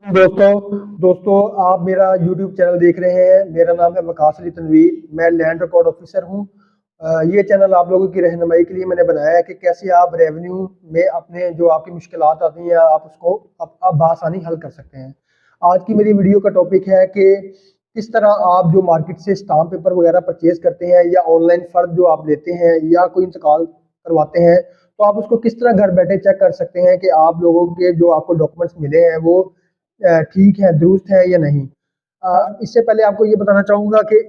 दोस्तों आप मेरा YouTube चैनल देख रहे हैं। मेरा नाम है वकास अली तनवीर। मैं लैंड रिकॉर्ड ऑफिसर हूँ। ये चैनल आप लोगों की रहनुमाई के लिए मैंने बनाया है कि कैसे आप रेवेन्यू में अपने जो आपकी मुश्किलात आती हैं आप उसको आप बआसानी हल कर सकते हैं। आज की मेरी वीडियो का टॉपिक है कि किस तरह आप जो मार्केट से स्टाम्प पेपर वगैरह परचेज करते हैं या ऑनलाइन फ़र्द जो आप लेते हैं या कोई इंतकाल करवाते हैं, तो आप उसको किस तरह घर बैठे चेक कर सकते हैं कि आप लोगों के जो आपको डॉक्यूमेंट्स मिले हैं वो ठीक है, दुरुस्त है या नहीं। इससे पहले आपको ये बताना चाहूँगा कि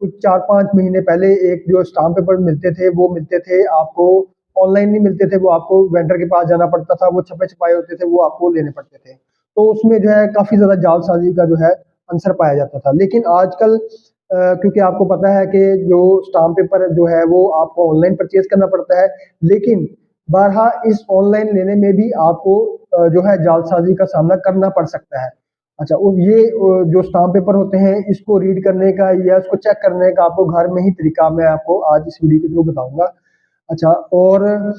कुछ 4-5 महीने पहले एक जो स्टाम्प पेपर मिलते थे, वो मिलते थे आपको ऑनलाइन नहीं मिलते थे, वो आपको वेंडर के पास जाना पड़ता था, वो छपे-छपाए होते थे, वो आपको लेने पड़ते थे। तो उसमें जो है काफ़ी ज़्यादा जालसाज़ी का जो है अंसर पाया जाता था। लेकिन आजकल क्योंकि आपको पता है कि जो स्टाम्प पेपर जो है वो आपको ऑनलाइन परचेज़ करना पड़ता है, लेकिन बहरहाल इस ऑनलाइन लेने में भी आपको जो है जालसाजी का सामना करना पड़ सकता है। अच्छा, ये जो स्टाम्प पेपर होते हैं इसको रीड करने का या इसको चेक करने का आपको घर में ही तरीका मैं आपको आज इस वीडियो के थ्रू बताऊँगा। अच्छा, और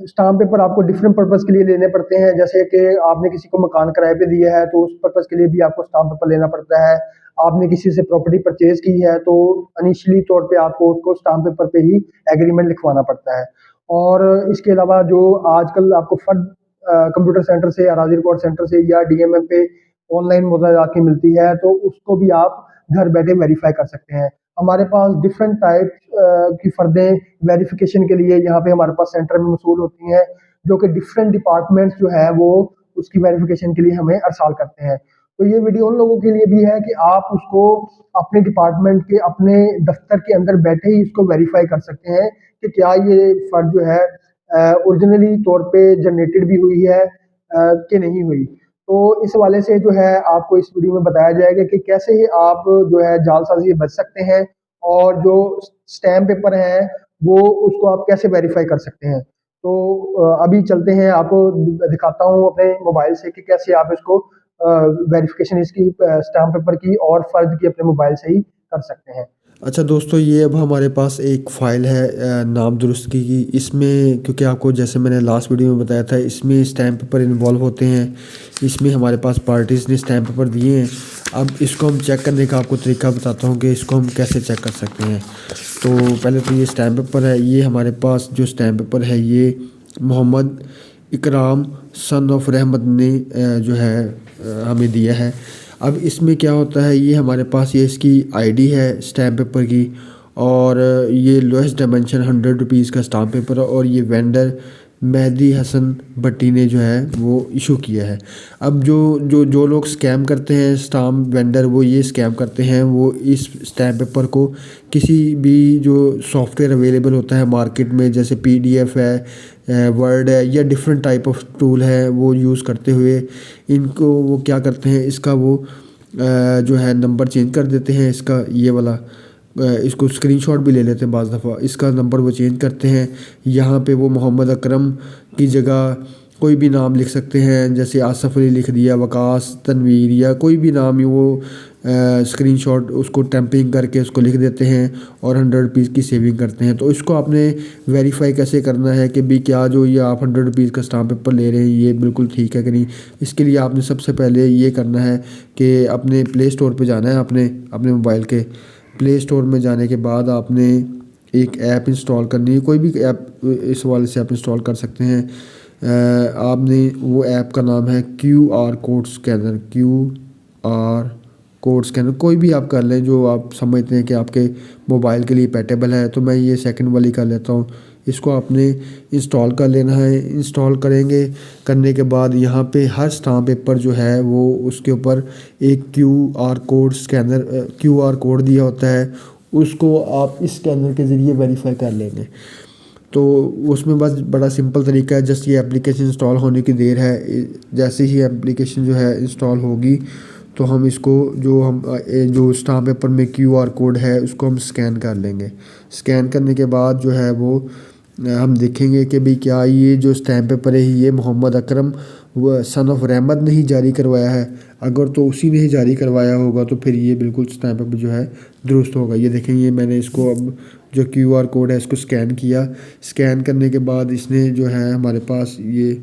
स्टाम्प पेपर आपको डिफरेंट पर्पज़ के लिए लेने पड़ते हैं, जैसे कि आपने किसी को मकान किराए पे दिया है तो उस पर्पज़ के लिए भी आपको स्टाम्प पेपर लेना पड़ता है। आपने किसी से प्रॉपर्टी परचेज़ की है तो इनिशियली तौर पे आपको उसको स्टाम्प पेपर पे ही एग्रीमेंट लिखवाना पड़ता है। और इसके अलावा जो आजकल आपको फर्द कंप्यूटर सेंटर से, अराज़ी रिकॉर्ड सेंटर से या डीएमएम पे ऑनलाइन मुद्रा की मिलती है, तो उसको भी आप घर बैठे वेरीफाई कर सकते हैं। हमारे पास डिफरेंट टाइप की फर्दें वेरिफिकेशन के लिए यहाँ पे हमारे पास सेंटर में मौजूद होती हैं, जो कि डिफरेंट डिपार्टमेंट्स जो है वो उसकी वेरिफिकेशन के लिए हमें अरसाल करते हैं। तो ये वीडियो उन लोगों के लिए भी है कि आप उसको अपने डिपार्टमेंट के अपने दफ्तर के अंदर बैठे ही इसको वेरीफाई कर सकते हैं कि क्या ये फर्द जो है ओरिजिनली तौर पे जनरेटेड भी हुई है कि नहीं हुई। तो इस हवाले से जो है आपको इस वीडियो में बताया जाएगा कि कैसे ही आप जो है जालसाजी से बच सकते हैं और जो स्टैम्प पेपर है वो उसको आप कैसे वेरीफाई कर सकते हैं। तो अभी चलते हैं, आपको दिखाता हूँ अपने मोबाइल से कि कैसे आप इसको वेरिफिकेशन इसकी स्टैम्प पेपर की और फर्द की अपने मोबाइल से ही कर सकते हैं। अच्छा दोस्तों, ये अब हमारे पास एक फ़ाइल है नाम दुरुस्तगी की। इसमें क्योंकि आपको जैसे मैंने लास्ट वीडियो में बताया था, इसमें स्टैम्प पेपर इन्वॉल्व होते हैं। इसमें हमारे पास पार्टीज़ ने स्टैम्प पेपर दिए हैं। अब इसको हम चेक करने का आपको तरीका बताता हूँ कि इसको हम कैसे चेक कर सकते हैं। तो पहले तो ये स्टैम्प पेपर है। ये हमारे पास जो स्टैम्प पेपर है ये मोहम्मद इकराम सन ऑफ रहमत ने जो है हमें दिया है। अब इसमें क्या होता है, ये हमारे पास ये इसकी आईडी है स्टैम्प पेपर की, और ये लोएस्ट डायमेंशन 100 रुपीज़ का स्टाम्प पेपर है, और ये वेंडर मेहदी हसन भट्टी ने जो है वो इशू किया है। अब जो लोग स्कैम करते हैं, स्टाम्प वेंडर, वो ये स्कैम करते हैं, वो इस स्टैम्प पेपर को किसी भी जो सॉफ्टवेयर अवेलेबल होता है मार्केट में, जैसे पीडीएफ है, वर्ड है, या डिफरेंट टाइप ऑफ टूल है, वो यूज़ करते हुए इनको वो क्या करते हैं, इसका वो जो है नंबर चेंज कर देते हैं। इसका ये वाला इसको स्क्रीनशॉट भी ले लेते हैं बाज़ दफ़ा। इसका नंबर वो चेंज करते हैं। यहाँ पे वो मोहम्मद अकरम की जगह कोई भी नाम लिख सकते हैं, जैसे आसफ़ अली लिख दिया, वकास, तनवीर, या कोई भी नाम ही वो स्क्रीनशॉट उसको टैंपिंग करके उसको लिख देते हैं और 100 रुपीज़ की सेविंग करते हैं। तो इसको आपने वेरीफाई कैसे करना है कि भी क्या जो ये आप 100 रुपीज़ का स्टाम्प पेपर ले रहे हैं ये बिल्कुल ठीक है कि नहीं। इसके लिए आपने सबसे पहले ये करना है कि अपने प्ले स्टोर पे जाना है। अपने मोबाइल के प्ले स्टोर में जाने के बाद आपने एक ऐप इंस्टॉल करनी है। कोई भी ऐप इस वाले से आप इंस्टॉल कर सकते हैं। आपने वो ऐप का नाम है QR code scanner. QR code scanner कोई भी आप कर लें जो आप समझते हैं कि आपके मोबाइल के लिए पैटेबल है। तो मैं ये सेकंड वाली कर लेता हूँ। इसको आपने इंस्टॉल कर लेना है। इंस्टॉल करने के बाद यहाँ पे हर स्टाम्प पेपर जो है वो उसके ऊपर एक QR कोड दिया होता है, उसको आप इस स्कैनर के ज़रिए वेरीफाई कर लेंगे। तो उसमें बस बड़ा सिंपल तरीका है, जस्ट ये एप्लीकेशन इंस्टॉल होने की देर है। जैसे ही एप्लीकेशन जो है इंस्टॉल होगी तो हम इसको जो स्टाम्प पेपर में QR कोड है उसको हम स्कैन कर लेंगे। स्कैन करने के बाद जो है वो हम देखेंगे कि भाई क्या ये जो स्टैम्प पेपर है ये मोहम्मद अकरम व सन ऑफ रहमत ने ही जारी करवाया है। अगर तो उसी ने ही जारी करवाया होगा तो फिर ये बिल्कुल स्टैम्प पेपर जो है दुरुस्त होगा। ये देखेंगे, मैंने इसको अब जो QR कोड है इसको स्कैन किया। स्कैन करने के बाद इसने जो है हमारे पास ये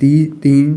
3